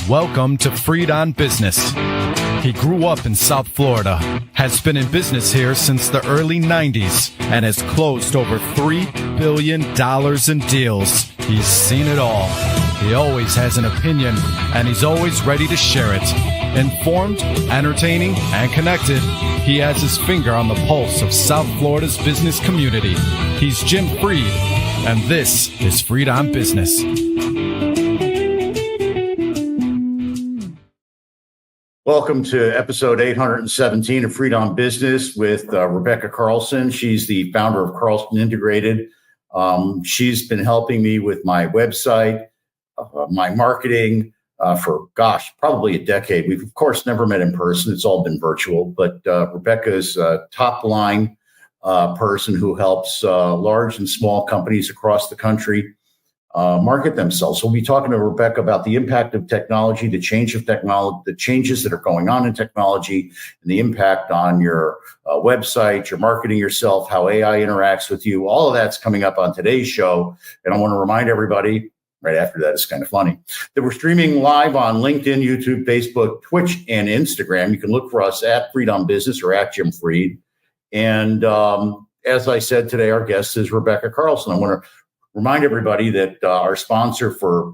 Welcome to Freed on Business. He grew up in South Florida, has been in business here since the early 90s, and has closed over $3 billion in deals. He's seen it all. He always has an opinion, and he's always ready to share it. Informed, entertaining, and connected, he has his finger on the pulse of South Florida's business community. He's Jim Freed, and this is Freed on Business. Welcome to episode 817 of Freed on Business with Rebekah Carlson. She's the founder of Carlson Integrated. She's been helping me with my website, my marketing for, probably a decade. We've, of course, never met in person. It's all been virtual. But Rebekah is a top-line person who helps large and small companies across the country market themselves. So we'll be talking to Rebekah about the impact of technology, the change of technology, the changes that are going on in technology, and the impact on your website, your marketing yourself, how AI interacts with you. All of that's coming up on today's show. And I want to remind everybody, right after that, it's kind of funny, that we're streaming live on LinkedIn, YouTube, Facebook, Twitch, and Instagram. You can look for us at Freed on Business or at Jim Freed. And as I said today, our guest is Rebekah Carlson. I want to remind everybody that our sponsor for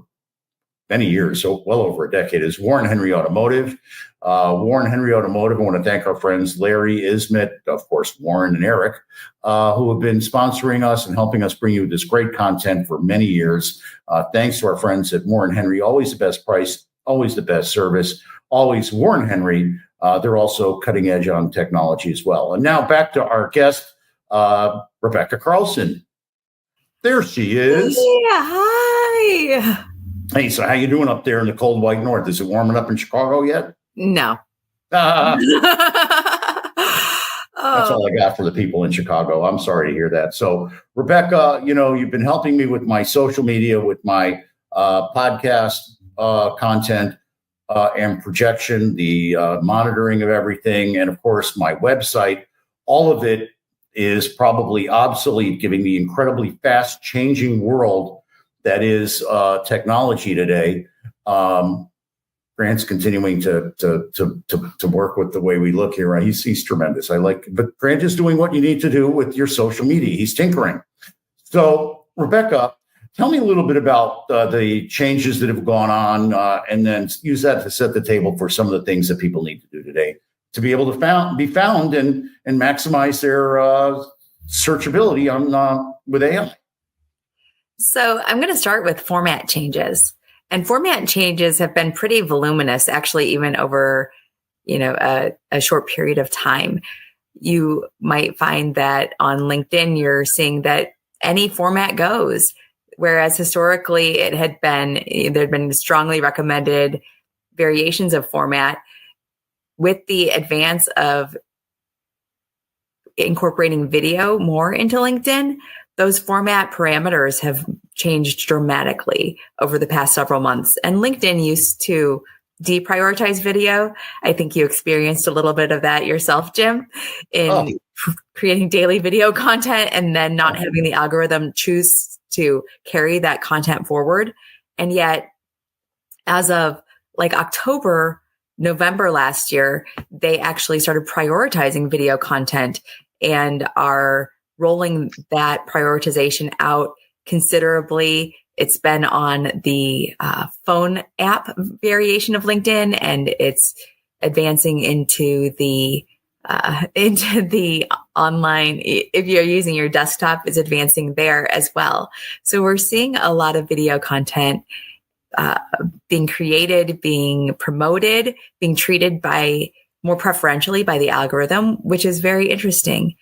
many years, so well over a decade, is Warren Henry Automotive. Warren Henry Automotive, I want to thank our friends Larry, Ismet, of course, Warren and Eric, who have been sponsoring us and helping us bring you this great content for many years. Thanks to our friends at Warren Henry, always the best price, always the best service, always Warren Henry. They're also cutting edge on technology as well. And now back to our guest, Rebekah Carlson. There she is. Yeah, hi. Hey, so how you doing up there in the cold white north? Is it warming up in Chicago yet? No. That's all I got for the people in Chicago. I'm sorry to hear that. So, Rebekah, you've been helping me with my social media, with my podcast content and projection, the monitoring of everything, and of course, my website. All of it is probably obsolete, given the incredibly fast changing world that is technology today. Grant's continuing to work with the way we look here. Right? He's tremendous. But Grant is doing what you need to do with your social media. He's tinkering. So, Rebekah, tell me a little bit about the changes that have gone on, and then use that to set the table for some of the things that people need to do today to be able to be found and maximize their searchability on with AI. So I'm going to start with format changes. And format changes have been pretty voluminous, actually, even over, a short period of time. You might find that on LinkedIn, you're seeing that any format goes, whereas historically there'd been strongly recommended variations of format. With the advance of incorporating video more into LinkedIn, those format parameters have changed dramatically over the past several months. And LinkedIn used to deprioritize video. I think you experienced a little bit of that yourself, Jim, in creating daily video content and then not having the algorithm choose to carry that content forward. And yet, as of November last year, they actually started prioritizing video content and are rolling that prioritization out considerably. It's been on the phone app variation of LinkedIn, and it's advancing into the online. If you're using your desktop, it's advancing there as well. So we're seeing a lot of video content being created, being promoted, being treated more preferentially by the algorithm, which is very interesting.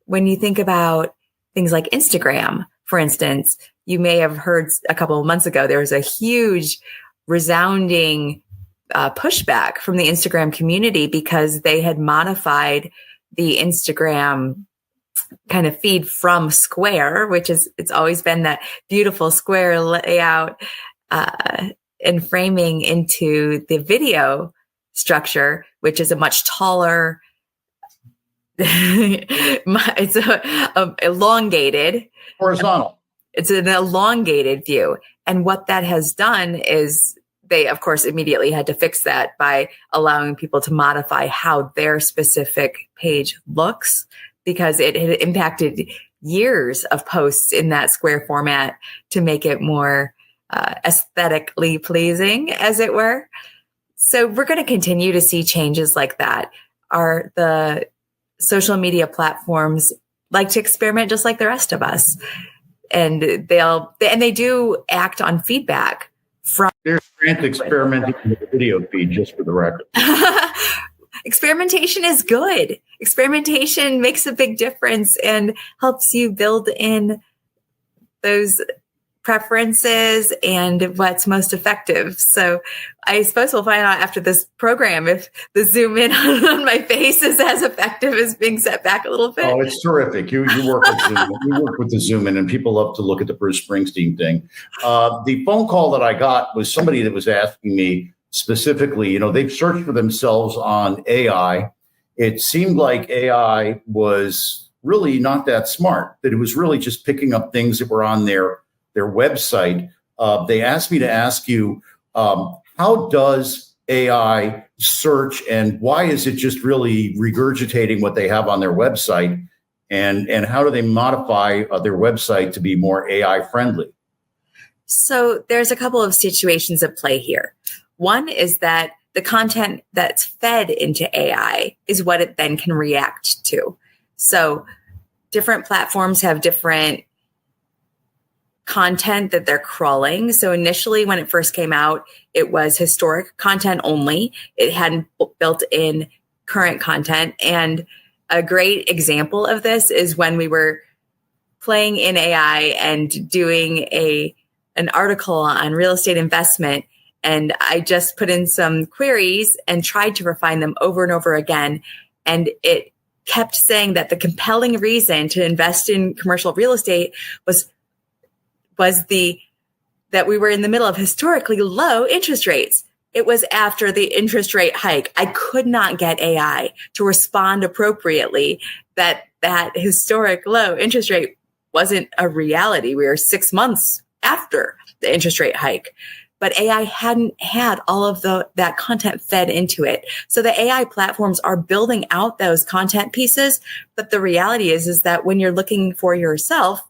When you think about things like Instagram, for instance, you may have heard a couple of months ago, there was a huge resounding pushback from the Instagram community because they had modified the Instagram kind of feed from square, it's always been that beautiful square layout, and framing into the video structure, which is a much taller, it's a elongated horizontal. It's an elongated view. And what that has done is they, of course, immediately had to fix that by allowing people to modify how their specific page looks, because it had impacted years of posts in that square format to make it more aesthetically pleasing, as it were. So we're going to continue to see changes like that. The social media platforms like to experiment just like the rest of us. And they do act on feedback from. There's Grant experimenting with the video feed, just for the record. Experimentation is good. Experimentation makes a big difference and helps you build in those preferences and what's most effective. So I suppose we'll find out after this program if the zoom in on my face is as effective as being set back a little bit. Oh, it's terrific. You work with Zoom. You work with the zoom in, and people love to look at the Bruce Springsteen thing. The phone call that I got was somebody that was asking me specifically, they've searched for themselves on AI. It seemed like AI was really not that smart, that it was really just picking up things that were on their website. They asked me to ask you, how does AI search, and why is it just really regurgitating what they have on their website? And how do they modify their website to be more AI friendly? So there's a couple of situations at play here. One is that the content that's fed into AI is what it then can react to. So different platforms have different content that they're crawling. So initially, when it first came out, it was historic content only. It hadn't built in current content. And a great example of this is when we were playing in AI and doing an article on real estate investment. And I just put in some queries and tried to refine them over and over again. And it kept saying that the compelling reason to invest in commercial real estate was that we were in the middle of historically low interest rates. It was after the interest rate hike. I could not get AI to respond appropriately that historic low interest rate wasn't a reality. We were 6 months after the interest rate hike, but AI hadn't had all of that content fed into it. So the AI platforms are building out those content pieces. But the reality is that when you're looking for yourself,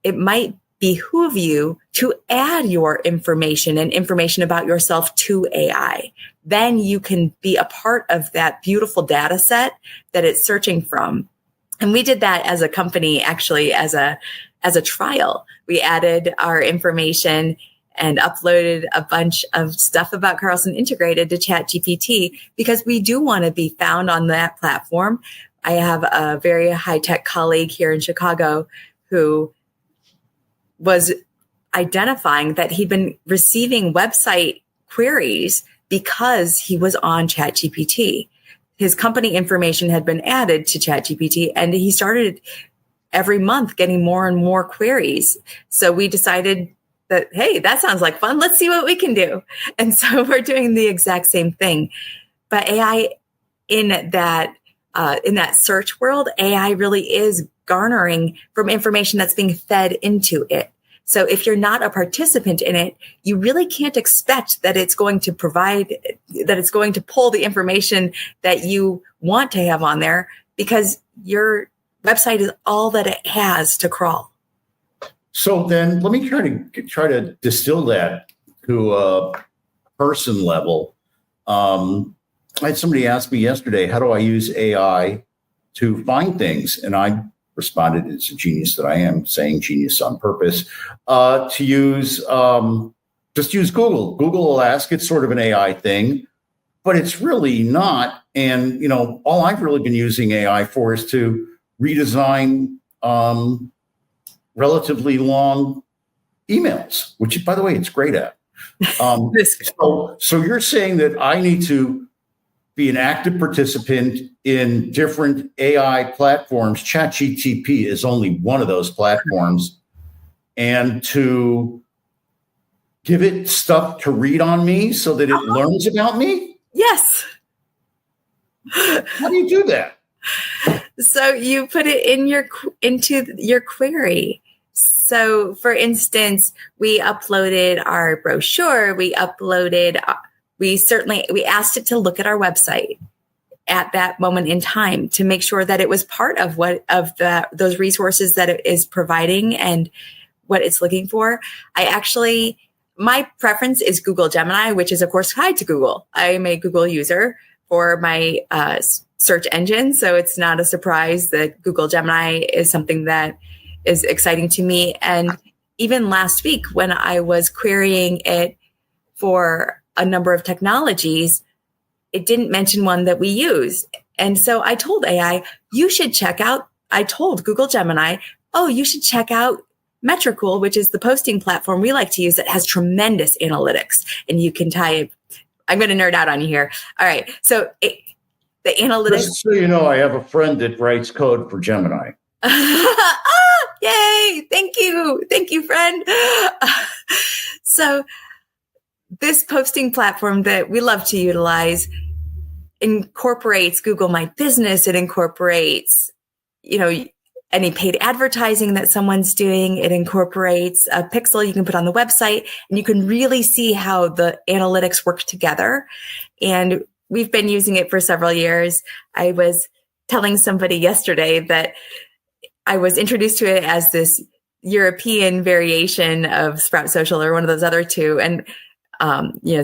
it might behoove you to add your information and information about yourself to AI. Then you can be a part of that beautiful data set that it's searching from. And we did that as a company, actually, as a trial. We added our information and uploaded a bunch of stuff about Carlson Integrated to ChatGPT because we do want to be found on that platform. I have a very high-tech colleague here in Chicago who was identifying that he'd been receiving website queries because he was on ChatGPT. His company information had been added to ChatGPT, and he started every month getting more and more queries. So we decided that, hey, that sounds like fun. Let's see what we can do. And so we're doing the exact same thing. But AI in that search world, AI really is garnering from information that's being fed into it. So if you're not a participant in it, you really can't expect that it's going to pull the information that you want to have on there because your website is all that it has to crawl. So then let me try to distill that to a person level. I had somebody ask me yesterday, how do I use AI to find things? And I responded, it's a genius that I am, saying genius on purpose, to use, just use Google. Google will ask, it's sort of an AI thing, but it's really not. And, all I've really been using AI for is to redesign relatively long emails, which, by the way, it's great at. So you're saying that I need to be an active participant in different AI platforms. ChatGPT is only one of those platforms. And to give it stuff to read on me so that it learns about me? Yes. How do you do that? So you put it into your query. So for instance, we uploaded our brochure. We asked it to look at our website at that moment in time to make sure that it was part of those resources that it is providing and what it's looking for. My preference is Google Gemini, which is of course tied to Google. I am a Google user for my search engine. So it's not a surprise that Google Gemini is something that is exciting to me. And even last week when I was querying it for a number of technologies, it didn't mention one that we use. And so I told AI, I told Google Gemini, you should check out Metricool, which is the posting platform we like to use that has tremendous analytics. And you can type, I'm going to nerd out on you here. All right. So the analytics. Just so you know, I have a friend that writes code for Gemini. Yay. Thank you. Thank you, friend. So this posting platform that we love to utilize incorporates Google My Business. It incorporates, any paid advertising that someone's doing. It incorporates a pixel you can put on the website, and you can really see how the analytics work together. And we've been using it for several years. I was telling somebody yesterday that I was introduced to it as this European variation of Sprout Social or one of those other two. And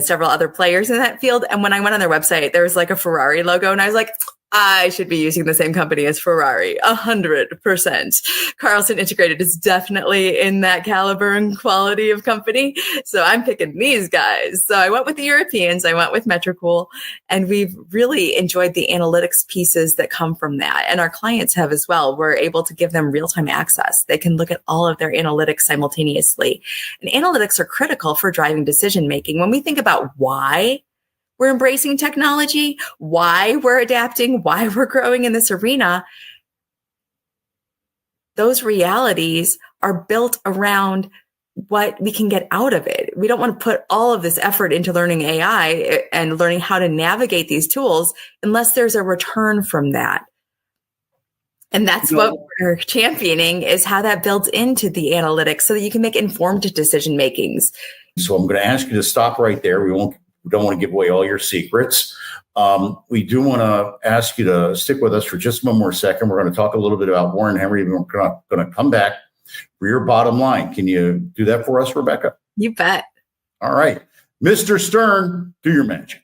several other players in that field. And when I went on their website, there was like a Ferrari logo. And I was like, I should be using the same company as Ferrari, 100%. Carlson Integrated is definitely in that caliber and quality of company. So I'm picking these guys. So I went with the Europeans. I went with Metricool, and we've really enjoyed the analytics pieces that come from that. And our clients have as well. We're able to give them real-time access. They can look at all of their analytics simultaneously. And analytics are critical for driving decision-making. When we think about why we're embracing technology, why we're adapting, why we're growing in this arena, those realities are built around what we can get out of it. We don't want to put all of this effort into learning AI and learning how to navigate these tools unless there's a return from that. And that's what we're championing, is how that builds into the analytics so that you can make informed decision makings. So I'm going to ask you to stop right there. We don't want to give away all your secrets. We do want to ask you to stick with us for just one more second. We're going to talk a little bit about Warren Henry. We're going to come back for your bottom line. Can you do that for us, Rebekah? You bet. All right. Mr. Stern, do your magic.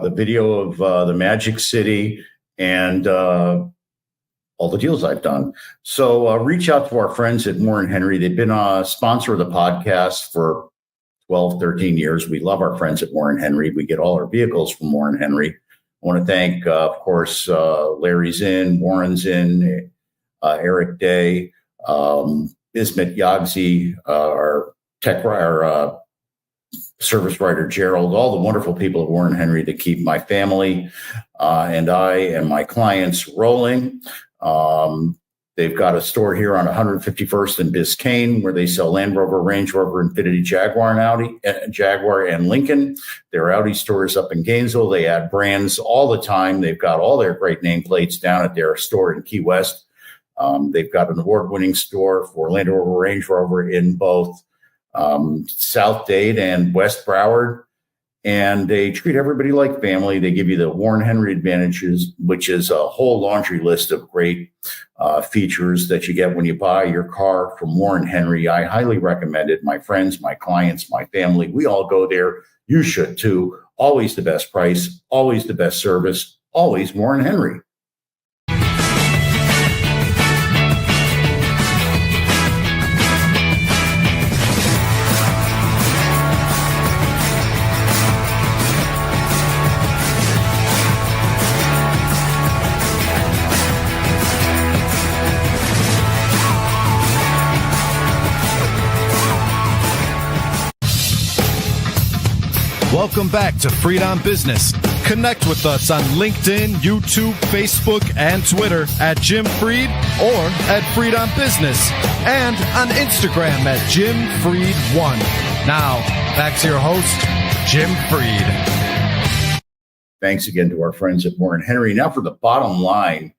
The video of the Magic City and all the deals I've done. So reach out to our friends at Warren Henry. They've been a sponsor of the podcast for 12, 13 years. We love our friends at Warren Henry. We get all our vehicles from Warren Henry. I want to thank, of course, Larry's in, Warren's in, Eric Day, Ismet Yagzi, our service writer Gerald, all the wonderful people at Warren Henry that keep my family and I and my clients rolling. They've got a store here on 151st and Biscayne where they sell Land Rover, Range Rover, Infiniti, Jaguar and Lincoln. Their Audi stores up in Gainesville. They add brands all the time. They've got all their great nameplates down at their store in Key West. They've got an award-winning store for Land Rover, Range Rover in both South Dade and West Broward, and they treat everybody like family. They give you the Warren Henry advantages, which is a whole laundry list of great features that you get when you buy your car from Warren Henry. I highly recommend it. My friends, my clients, my family, we all go there. You should too. Always the best price, always the best service, always Warren Henry. Welcome back to Freed on Business. Connect with us on LinkedIn, YouTube, Facebook, and Twitter at Jim Freed or at Freed on Business, and on Instagram at Jim Freed1. Now, back to your host, Jim Freed. Thanks again to our friends at Warren Henry. Now for the bottom line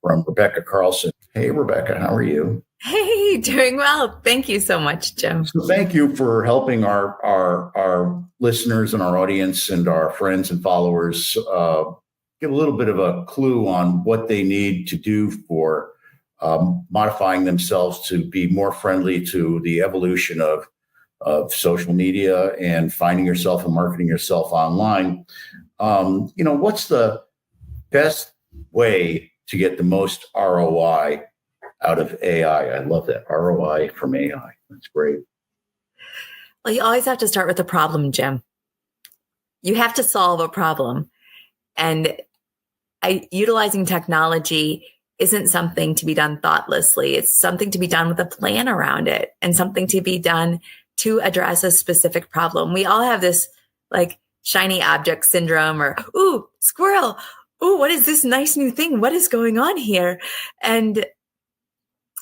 from Rebekah Carlson. Hey, Rebekah, how are you? Hey, doing well. Thank you so much, Jim. So thank you for helping our listeners and our audience and our friends and followers get a little bit of a clue on what they need to do for modifying themselves to be more friendly to the evolution of social media and finding yourself and marketing yourself online. What's the best way to get the most ROI out of AI? I love that. ROI from AI. That's great. Well, you always have to start with a problem, Jim. You have to solve a problem. And utilizing technology isn't something to be done thoughtlessly. It's something to be done with a plan around it and something to be done to address a specific problem. We all have this like shiny object syndrome or, ooh, squirrel. Ooh, what is this nice new thing? What is going on here? And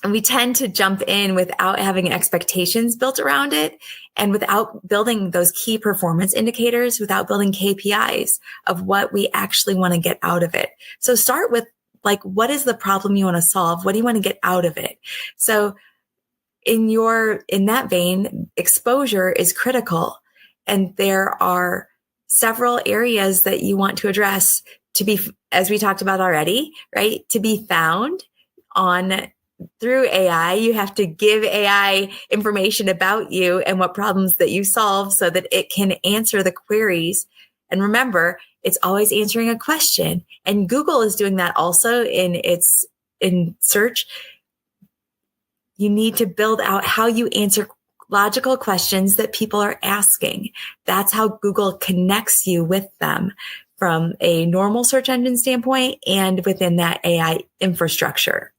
we tend to jump in without having expectations built around it and without building those key performance indicators, without building KPIs of what we actually want to get out of it. So start with like, what is the problem you want to solve? What do you want to get out of it? So in that vein, exposure is critical. And there are several areas that you want to address to be, as we talked about already, right? To be found through AI, you have to give AI information about you and what problems that you solve so that it can answer the queries. And remember, it's always answering a question. And Google is doing that also in search. You need to build out how you answer logical questions that people are asking. That's how Google connects you with them from a normal search engine standpoint and within that AI infrastructure.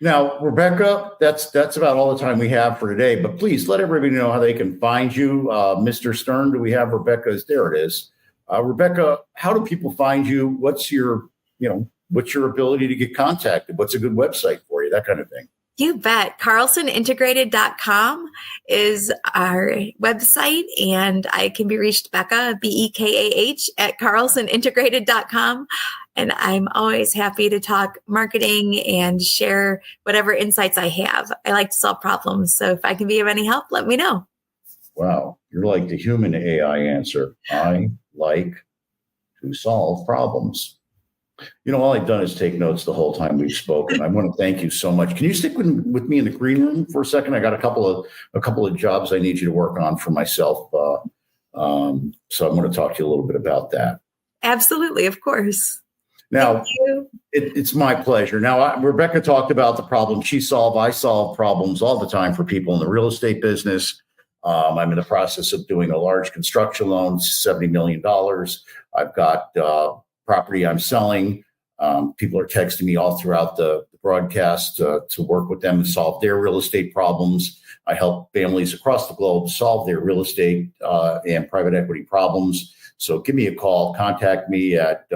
Now, Rebekah, that's about all the time we have for today, but please let everybody know how they can find you. Mr. Stern, do we have Rebekah's? There it is. Rebekah, how do people find you? What's your ability to get contacted? What's a good website for you? That kind of thing. You bet. CarlsonIntegrated.com is our website, and I can be reached, Becca, BEKAH, at CarlsonIntegrated.com. And I'm always happy to talk marketing and share whatever insights I have. I like to solve problems. So if I can be of any help, let me know. Wow. You're like the human AI answer. I like to solve problems. All I've done is take notes the whole time we've spoken. I want to thank you so much. Can you stick with me in the green room for a second? I got a couple of jobs I need you to work on for myself. So I want to talk to you a little bit about that. Absolutely. Of course. Now, it's my pleasure. Now, Rebekah talked about the problem she solved. I solve problems all the time for people in the real estate business. I'm in the process of doing a large construction loan, $70 million. I've got property I'm selling. People are texting me all throughout the broadcast to work with them and solve their real estate problems. I help families across the globe solve their real estate and private equity problems. So give me a call. Contact me at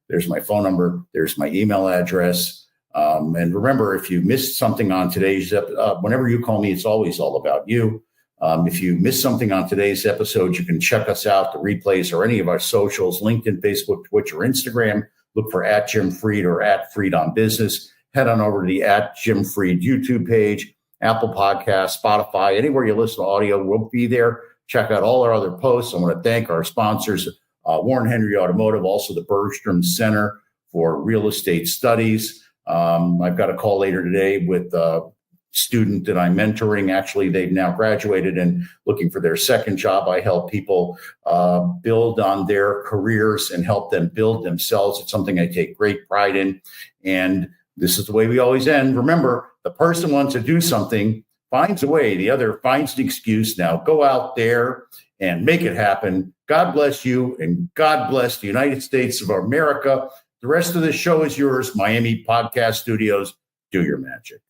there's my phone number. There's my email address. And remember, if you missed something on today's whenever you call me, it's always all about you. If you missed something on today's episode, you can check us out, the replays, or any of our socials, LinkedIn, Facebook, Twitch, or Instagram. Look for @JimFreed or @FreedOnBusiness. Head on over to the @JimFreed YouTube page, Apple Podcasts, Spotify, anywhere you listen to audio, we'll be there. Check out all our other posts. I want to thank our sponsors, Warren Henry Automotive, also the Bergstrom Center for Real Estate Studies. I've got a call later today with student that I'm mentoring. Actually, they've now graduated and looking for their second job. I help people build on their careers and help them build themselves. It's something I take great pride in. And this is the way we always end. Remember, the person wants to do something, finds a way, the other finds an excuse. Now go out there and make it happen. God bless you, and God bless the United States of America. The rest of the show is yours. Miami Podcast Studios, do your magic.